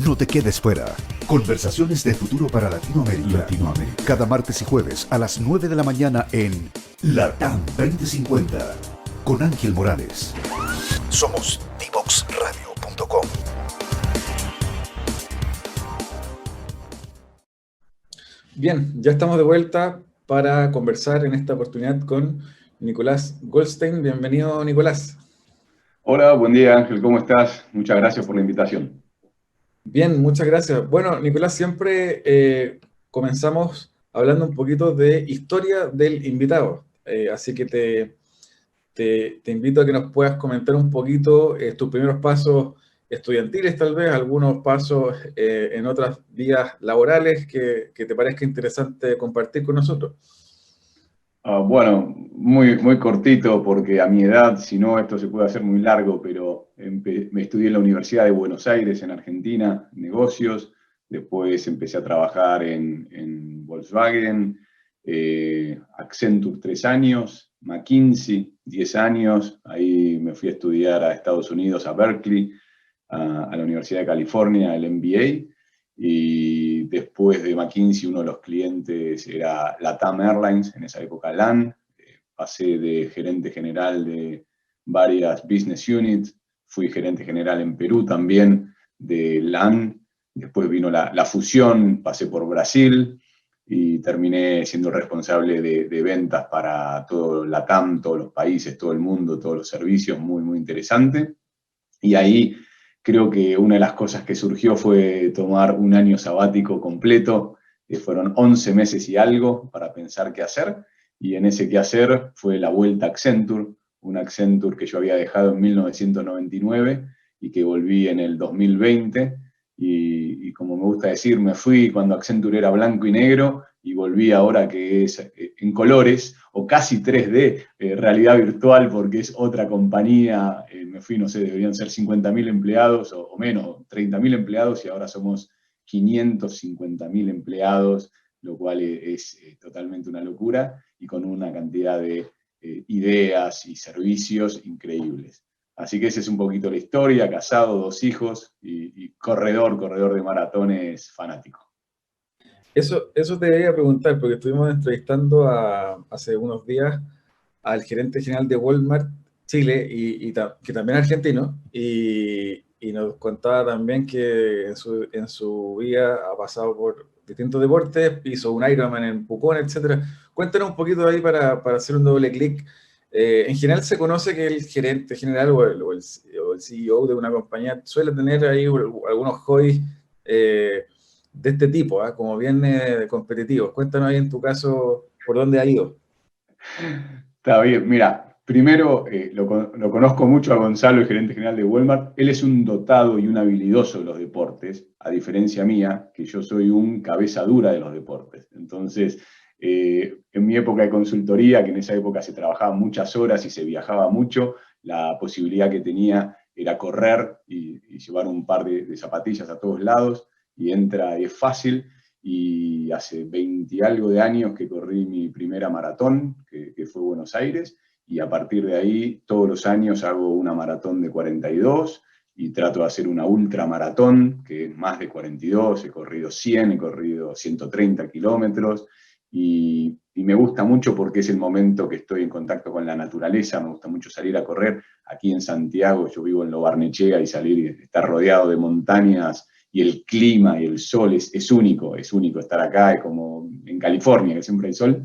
No te quedes fuera. Conversaciones de futuro para Latinoamérica. Cada martes y jueves a las 9 de la mañana en LATAM 2050 con Ángel Morales. Somos divoxradio.com. Bien, ya estamos de vuelta para conversar en esta oportunidad con Nicolás Goldstein. Bienvenido, Nicolás. Hola, buen día Ángel, ¿cómo estás? Muchas gracias por la invitación. Bien, muchas gracias. Bueno, Nicolás, siempre comenzamos hablando un poquito de historia del invitado. Así que te invito a que nos puedas comentar un poquito tus primeros pasos estudiantiles, tal vez, algunos pasos en otras vías laborales que te parezca interesante compartir con nosotros. Bueno, muy cortito porque a mi edad, si no, esto se puede hacer muy largo, pero me estudié en la Universidad de Buenos Aires, en Argentina, negocios. Después empecé a trabajar en Volkswagen, Accenture 3 años, McKinsey 10 años. Ahí me fui a estudiar a Estados Unidos, a Berkeley, a la Universidad de California, el MBA. Y después de McKinsey, uno de los clientes era LATAM Airlines, en esa época LAN. Pasé de gerente general de varias business units, fui gerente general en Perú también de LAN. Después vino la fusión, pasé por Brasil y terminé siendo responsable de ventas para todo LATAM, todos los países, todo el mundo, todos los servicios, muy interesante. Y ahí creo que una de las cosas que surgió fue tomar un año sabático completo, fueron 11 meses y algo para pensar qué hacer, y en ese qué hacer fue la vuelta a Accenture, un Accenture que yo había dejado en 1999 y que volví en el 2020, y como me gusta decir, me fui cuando Accenture era blanco y negro, y volví ahora que es en colores, o casi 3D, realidad virtual, porque es otra compañía. Me fui, no sé, deberían ser 50.000 empleados o menos, 30.000 empleados, y ahora somos 550.000 empleados, lo cual es totalmente una locura, y con una cantidad de ideas y servicios increíbles. Así que esa es un poquito la historia, casado, 2 hijos, y corredor de maratones fanático. Eso te iba a preguntar, porque estuvimos entrevistando hace unos días al gerente general de Walmart Chile, que también es argentino, y nos contaba también que en su vida ha pasado por distintos deportes, hizo un Ironman en Pucón, etcétera. Cuéntanos un poquito ahí para hacer un doble clic. En general se conoce que el gerente general o el CEO de una compañía suele tener ahí algunos hobbies de este tipo, como bien competitivos. Cuéntanos ahí en tu caso por dónde ha ido. Está bien, mira, primero lo conozco mucho a Gonzalo, el gerente general de Walmart. Él es un dotado y un habilidoso de los deportes, a diferencia mía, que yo soy un cabeza dura de los deportes. Entonces, en mi época de consultoría, que en esa época se trabajaba muchas horas y se viajaba mucho, la posibilidad que tenía era correr y llevar un par de zapatillas a todos lados, y entra, es fácil. Y hace 20 y algo de años que corrí mi primera maratón, que fue Buenos Aires, y a partir de ahí todos los años hago una maratón de 42 y trato de hacer una ultramaratón, que es más de 42, he corrido 100, he corrido 130 kilómetros, y me gusta mucho porque es el momento que estoy en contacto con la naturaleza, me gusta mucho salir a correr. Aquí en Santiago, yo vivo en Lo Barnechea, y salir y estar rodeado de montañas, y el clima y el sol es único estar acá, es como en California, que siempre hay sol.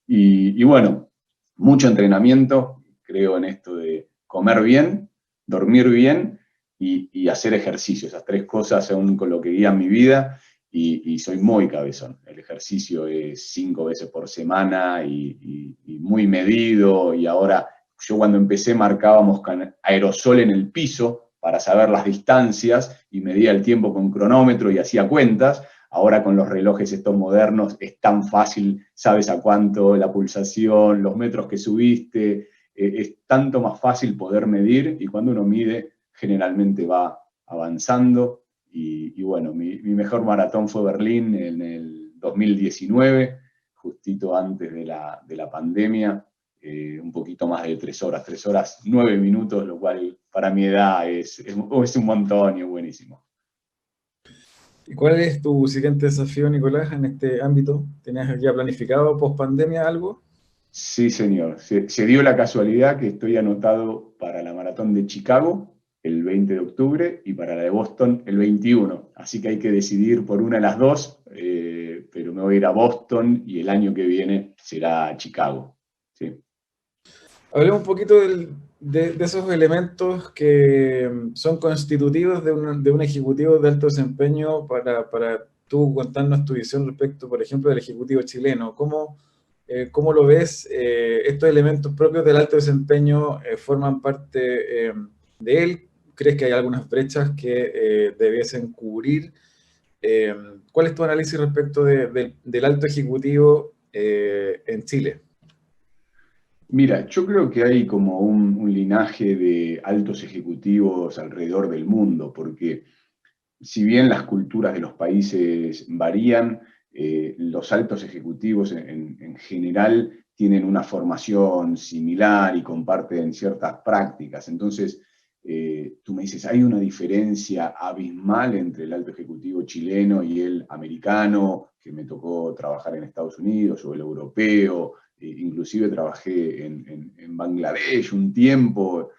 Y bueno, mucho entrenamiento, creo en esto de comer bien, dormir bien y hacer ejercicio. Esas 3 cosas son con lo que guían mi vida, y soy muy cabezón. El ejercicio es 5 veces por semana y muy medido, y ahora yo cuando empecé marcábamos con aerosol en el piso para saber las distancias y medía el tiempo con cronómetro y hacía cuentas. Ahora con los relojes estos modernos es tan fácil, sabes a cuánto, la pulsación, los metros que subiste, es tanto más fácil poder medir, y cuando uno mide generalmente va avanzando. Y bueno, mi mejor maratón fue Berlín en el 2019, justito antes de la pandemia. Un poquito más de 3 horas 9 minutos, lo cual para mi edad es un montón y es buenísimo. ¿Y cuál es tu siguiente desafío, Nicolás, en este ámbito? ¿Tienes ya planificado post pandemia algo? Sí, señor. Se dio la casualidad que estoy anotado para la maratón de Chicago el 20 de octubre y para la de Boston el 21. Así que hay que decidir por una de las dos, pero me voy a ir a Boston y el año que viene será Chicago. ¿Sí? Hablemos un poquito de esos elementos que son constitutivos de un ejecutivo de alto desempeño para tú contarnos tu visión respecto, por ejemplo, del ejecutivo chileno. ¿Cómo lo ves? ¿Estos elementos propios del alto desempeño forman parte de él? ¿Crees que hay algunas brechas que debiesen cubrir? Eh, ¿Cuál es tu análisis respecto del alto ejecutivo en Chile? Mira, yo creo que hay como un linaje de altos ejecutivos alrededor del mundo, porque si bien las culturas de los países varían, los altos ejecutivos en general tienen una formación similar y comparten ciertas prácticas. Entonces, tú me dices, ¿hay una diferencia abismal entre el alto ejecutivo chileno y el americano, que me tocó trabajar en Estados Unidos, o el europeo? Inclusive trabajé en Bangladesh un tiempo.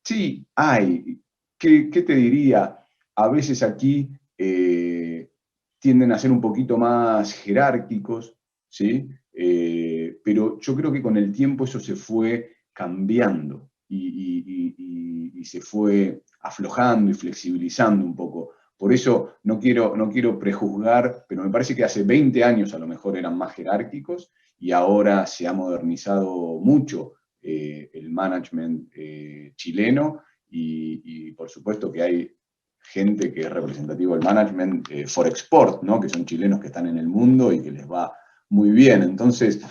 Sí, hay. ¿Qué te diría? A veces aquí tienden a ser un poquito más jerárquicos, ¿sí? Pero yo creo que con el tiempo eso se fue cambiando y se fue aflojando y flexibilizando un poco. Por eso no quiero prejuzgar, pero me parece que hace 20 años a lo mejor eran más jerárquicos y ahora se ha modernizado mucho el management chileno y por supuesto que hay gente que es representativo del management for export, ¿no? Que son chilenos que están en el mundo y que les va muy bien. Entonces,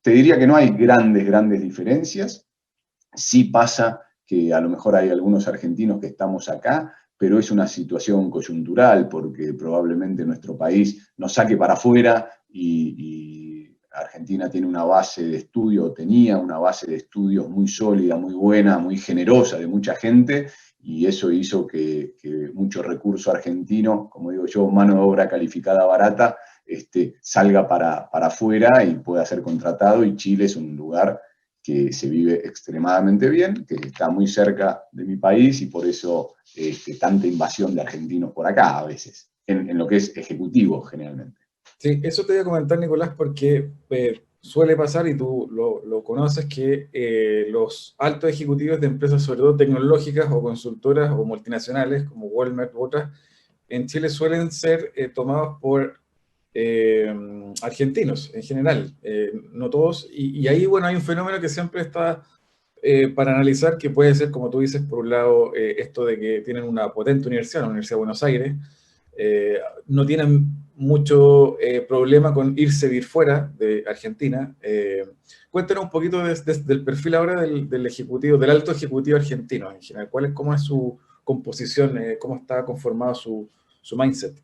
te diría que no hay grandes diferencias. Sí pasa que a lo mejor hay algunos argentinos que estamos acá, pero es una situación coyuntural porque probablemente nuestro país nos saque para afuera y Argentina tiene una base de estudio, tenía una base de estudios muy sólida, muy buena, muy generosa de mucha gente, y eso hizo que mucho recurso argentino, como digo yo, mano de obra calificada barata, salga para afuera y pueda ser contratado, y Chile es un lugar que se vive extremadamente bien, que está muy cerca de mi país y por eso tanta invasión de argentinos por acá a veces, en lo que es ejecutivo generalmente. Sí, eso te voy a comentar, Nicolás, porque suele pasar, y tú lo conoces, que los altos ejecutivos de empresas, sobre todo tecnológicas o consultoras o multinacionales, como Walmart u otras, en Chile suelen ser tomados por eh, argentinos en general, no todos, y ahí, bueno, hay un fenómeno que siempre está para analizar, que puede ser, como tú dices, por un lado, esto de que tienen una potente universidad, la Universidad de Buenos Aires, eh, no tienen mucho problema con irse a vivir fuera de Argentina. Cuéntanos un poquito del perfil ahora del ejecutivo, del alto ejecutivo argentino en general. ¿Cómo es su composición, cómo está conformado su mindset?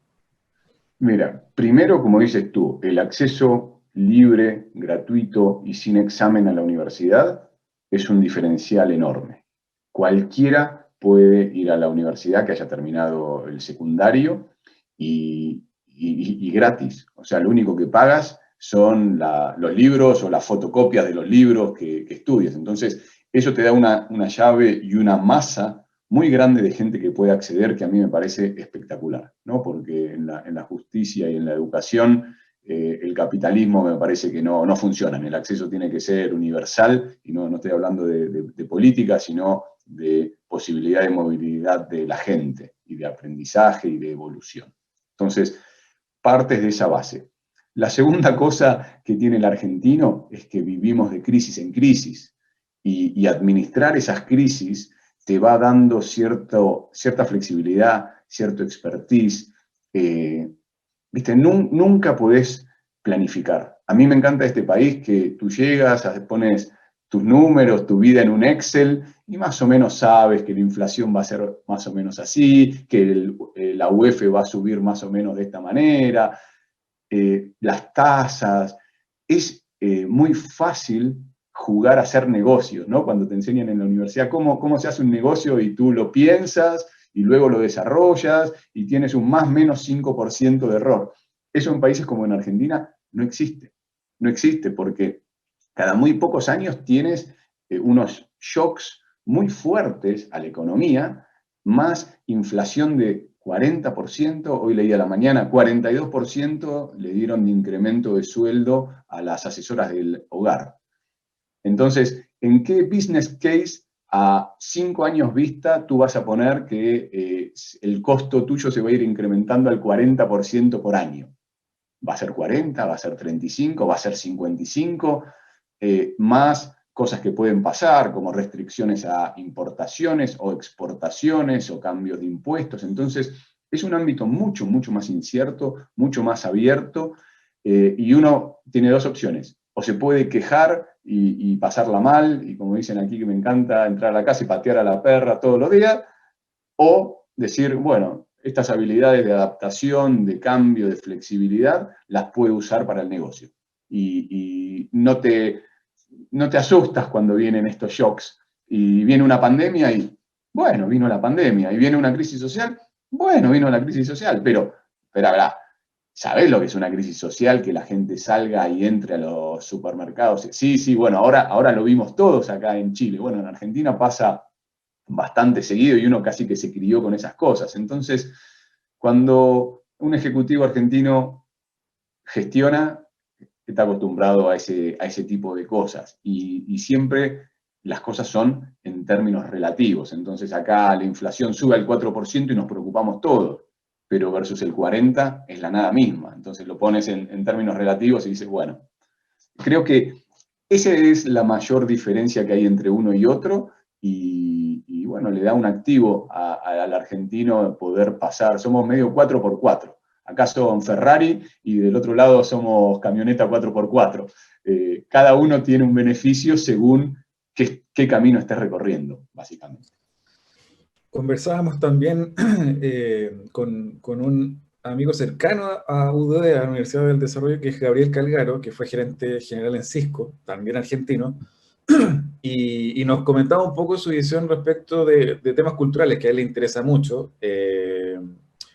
Mira, primero, como dices tú, el acceso libre, gratuito y sin examen a la universidad es un diferencial enorme. Cualquiera puede ir a la universidad que haya terminado el secundario y gratis. O sea, lo único que pagas son los libros o las fotocopias de los libros que estudias. Entonces, eso te da una llave y una masa muy grande de gente que puede acceder, que a mí me parece espectacular, ¿no? Porque en la justicia y en la educación el capitalismo me parece que no funciona. El acceso tiene que ser universal, y no estoy hablando de política, sino de posibilidad de movilidad de la gente, y de aprendizaje y de evolución. Entonces, partes de esa base. La segunda cosa que tiene el argentino es que vivimos de crisis en crisis, y administrar esas crisis te va dando cierta flexibilidad, cierto expertise. ¿Viste? Nunca podés planificar. A mí me encanta este país que tú llegas, pones tus números, tu vida en un Excel, y más o menos sabes que la inflación va a ser más o menos así, que la UEF va a subir más o menos de esta manera, las tasas. Es muy fácil jugar a hacer negocios, ¿no? Cuando te enseñan en la universidad cómo se hace un negocio y tú lo piensas y luego lo desarrollas y tienes un más o menos 5% de error. Eso en países como en Argentina no existe. No existe porque cada muy pocos años tienes unos shocks muy fuertes a la economía, más inflación de 40%, hoy leí a la mañana, 42% le dieron de incremento de sueldo a las asesoras del hogar. Entonces, ¿en qué business case a 5 años vista tú vas a poner que el costo tuyo se va a ir incrementando al 40% por año? ¿Va a ser 40? ¿Va a ser 35? ¿Va a ser 55? Más cosas que pueden pasar, como restricciones a importaciones o exportaciones o cambios de impuestos. Entonces, es un ámbito mucho, mucho más incierto, mucho más abierto, y uno tiene dos opciones. O se puede quejar y pasarla mal, y como dicen aquí que me encanta entrar a la casa y patear a la perra todos los días, o decir, bueno, estas habilidades de adaptación, de cambio, de flexibilidad, las puedo usar para el negocio. Y no te asustas cuando vienen estos shocks. Y viene una pandemia y, bueno, vino la pandemia. Y viene una crisis social, bueno, vino la crisis social. Pero ¿sabés lo que es una crisis social? Que la gente salga y entre a los supermercados. Sí, bueno, ahora lo vimos todos acá en Chile. Bueno, en Argentina pasa bastante seguido y uno casi que se crió con esas cosas. Entonces, cuando un ejecutivo argentino gestiona, está acostumbrado a ese tipo de cosas. Y siempre las cosas son en términos relativos. Entonces acá la inflación sube al 4% y nos preocupamos todos, pero versus el 40% es la nada misma. Entonces lo pones en términos relativos y dices, bueno, creo que esa es la mayor diferencia que hay entre uno y otro, y bueno, le da un activo al argentino poder pasar. Somos medio 4x4. Acá son Ferrari y del otro lado somos camioneta 4x4. Cada uno tiene un beneficio según qué camino estés recorriendo, básicamente. Conversábamos también con un amigo cercano a UDD, a la Universidad del Desarrollo, que es Gabriel Calgaro, que fue gerente general en Cisco, también argentino, y nos comentaba un poco su visión respecto de temas culturales, que a él le interesa mucho.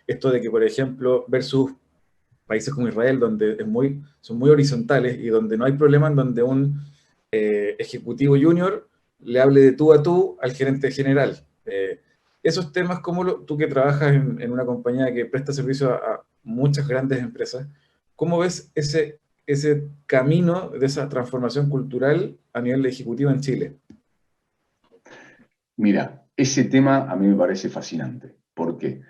Esto de que, por ejemplo, versus países como Israel, donde son muy horizontales y donde no hay problema en donde un ejecutivo junior le hable de tú a tú al gerente general. Esos temas, tú que trabajas en una compañía que presta servicio a muchas grandes empresas, ¿cómo ves ese camino de esa transformación cultural a nivel de ejecutivo en Chile? Mira, ese tema a mí me parece fascinante. ¿Por qué?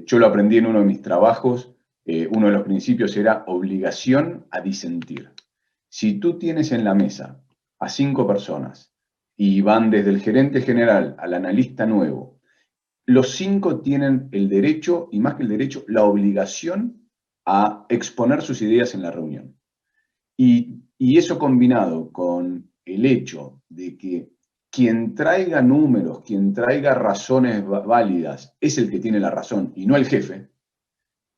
Yo lo aprendí en uno de mis trabajos. Uno de los principios era obligación a disentir. Si tú tienes en la mesa a 5 personas y van desde el gerente general al analista nuevo, los 5 tienen el derecho, y más que el derecho, la obligación a exponer sus ideas en la reunión. Y eso combinado con el hecho de que quien traiga números, quien traiga razones válidas, es el que tiene la razón y no el jefe,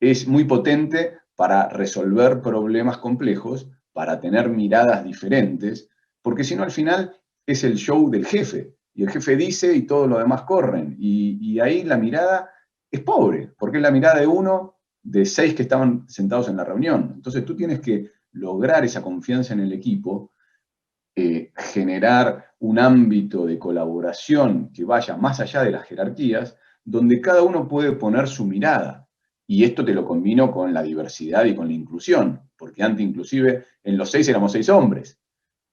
es muy potente para resolver problemas complejos, para tener miradas diferentes, porque si no al final es el show del jefe, y el jefe dice y todos los demás corren, y ahí la mirada es pobre, porque es la mirada de uno de 6 que estaban sentados en la reunión. Entonces tú tienes que lograr esa confianza en el equipo, generar un ámbito de colaboración que vaya más allá de las jerarquías, donde cada uno puede poner su mirada. Y esto te lo combino con la diversidad y con la inclusión, porque antes inclusive en los 6 éramos 6 hombres.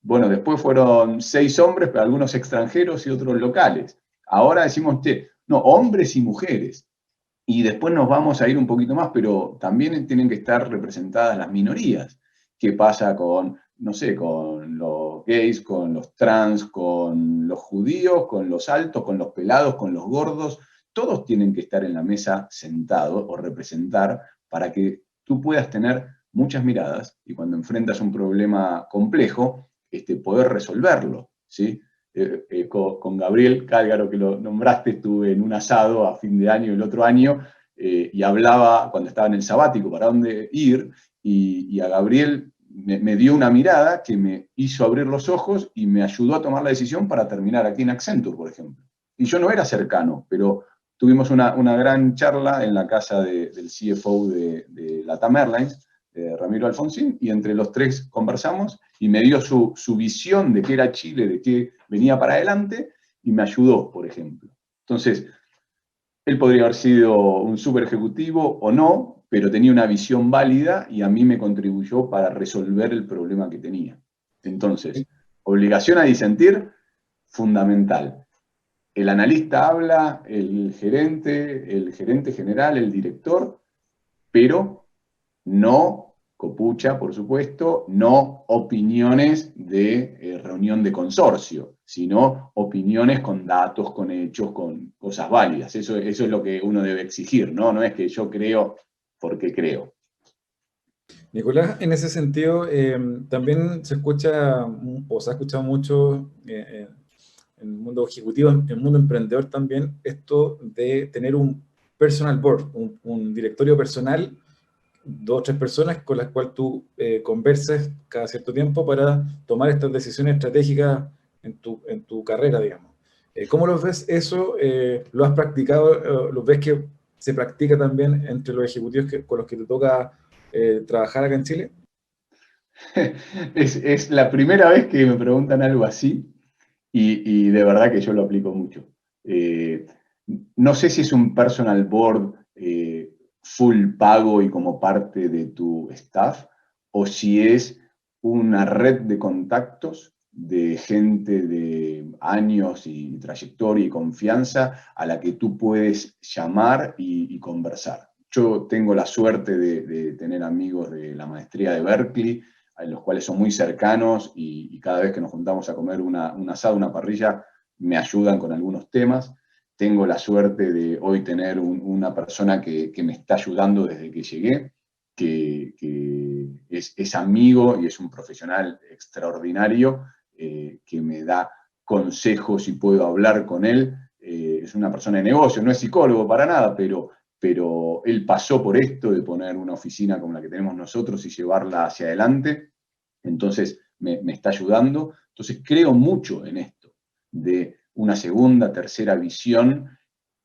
Bueno, después fueron 6 hombres, pero algunos extranjeros y otros locales. Ahora decimos, no, hombres y mujeres. Y después nos vamos a ir un poquito más, pero también tienen que estar representadas las minorías. ¿Qué pasa con, no sé, con los gays, con los trans, con los judíos, con los altos, con los pelados, con los gordos? Todos tienen que estar en la mesa sentados o representar para que tú puedas tener muchas miradas y cuando enfrentas un problema complejo, poder resolverlo, ¿sí? Con Gabriel Calgaro, que lo nombraste, estuve en un asado a fin de año el otro año y hablaba cuando estaba en el sabático para dónde ir, y a Gabriel me dio una mirada que me hizo abrir los ojos y me ayudó a tomar la decisión para terminar aquí en Accenture, por ejemplo. Y yo no era cercano, pero tuvimos una gran charla en la casa del CFO de LATAM Airlines, Ramiro Alfonsín, y entre los tres conversamos y me dio su visión de qué era Chile, de qué venía para adelante, y me ayudó, por ejemplo. Entonces, él podría haber sido un súper ejecutivo o no, pero tenía una visión válida y a mí me contribuyó para resolver el problema que tenía. Entonces, obligación a disentir, fundamental. El analista habla, el gerente general, el director, pero no copucha, por supuesto, no opiniones de reunión de consorcio, sino opiniones con datos, con hechos, con cosas válidas. Eso es lo que uno debe exigir, ¿no? No es que yo creo porque creo. Nicolás, en ese sentido, también se escucha, o se ha escuchado mucho en el mundo ejecutivo, en el mundo emprendedor también, esto de tener un personal board, un directorio personal, 2 o 3 personas con las cuales tú conversas cada cierto tiempo para tomar estas decisiones estratégicas en tu carrera, digamos. ¿Cómo lo ves eso? ¿Lo has practicado? ¿Lo ves que se practica también entre los ejecutivos con los que te toca trabajar acá en Chile? Es la primera vez que me preguntan algo así y de verdad que yo lo aplico mucho. No sé si es un personal board full pago y como parte de tu staff, o si es una red de contactos de gente de años y trayectoria y confianza a la que tú puedes llamar y conversar. Yo tengo la suerte de tener amigos de la maestría de Berkeley, a los cuales son muy cercanos y cada vez que nos juntamos a comer un asado, una parrilla, me ayudan con algunos temas. Tengo la suerte de hoy tener una persona que me está ayudando desde que llegué, que es amigo y es un profesional extraordinario, que me da consejos y puedo hablar con él. Es una persona de negocio, no es psicólogo para nada, pero él pasó por esto de poner una oficina como la que tenemos nosotros y llevarla hacia adelante. Entonces me está ayudando. Entonces creo mucho en esto, de una segunda, tercera visión,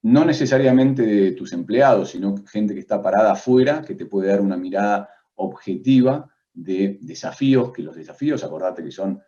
no necesariamente de tus empleados, sino gente que está parada afuera, que te puede dar una mirada objetiva de desafíos, que los desafíos, acordate que son,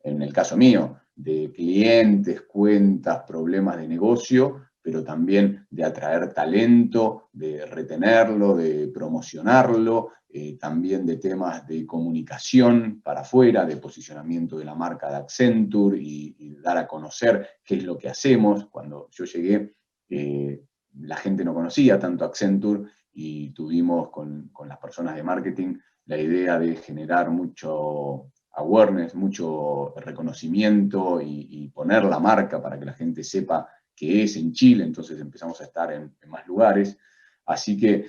en el caso mío, de clientes, cuentas, problemas de negocio, pero también de atraer talento, de retenerlo, de promocionarlo, también de temas de comunicación para afuera, de posicionamiento de la marca de Accenture y dar a conocer qué es lo que hacemos. Cuando yo llegué, la gente no conocía tanto Accenture y tuvimos con las personas de marketing la idea de generar mucho awareness, mucho reconocimiento y poner la marca para que la gente sepa que es en Chile. Entonces empezamos a estar en más lugares. Así que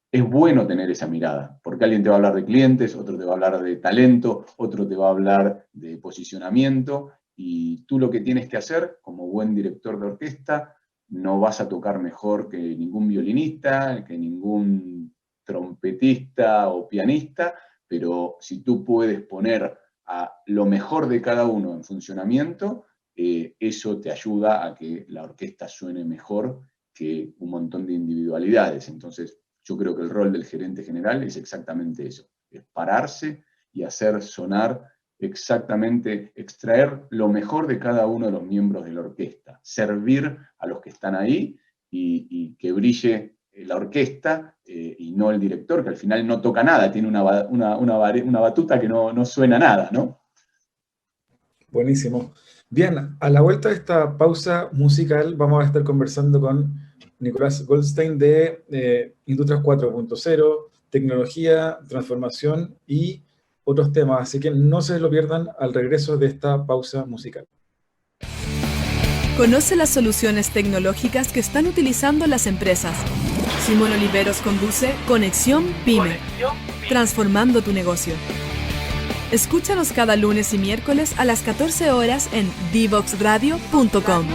es bueno tener esa mirada, porque alguien te va a hablar de clientes, otro te va a hablar de talento, otro te va a hablar de posicionamiento, y tú lo que tienes que hacer, como buen director de orquesta, no vas a tocar mejor que ningún violinista, que ningún trompetista o pianista, pero si tú puedes poner a lo mejor de cada uno en funcionamiento, eso te ayuda a que la orquesta suene mejor que un montón de individualidades. Entonces, yo creo que el rol del gerente general es exactamente eso, es pararse y hacer sonar exactamente, extraer lo mejor de cada uno de los miembros de la orquesta, servir a los que están ahí y que brille la orquesta y no el director, que al final no toca nada, tiene una batuta que no suena nada, ¿no? Buenísimo. Bien, a la vuelta de esta pausa musical vamos a estar conversando con Nicolás Goldstein de Industrias 4.0, tecnología, transformación y otros temas. Así que no se lo pierdan al regreso de esta pausa musical. Conoce las soluciones tecnológicas que están utilizando las empresas. Simón Oliveros conduce Conexión Pyme, transformando tu negocio. Escúchanos cada lunes y miércoles a las 14 horas en divoxradio.com.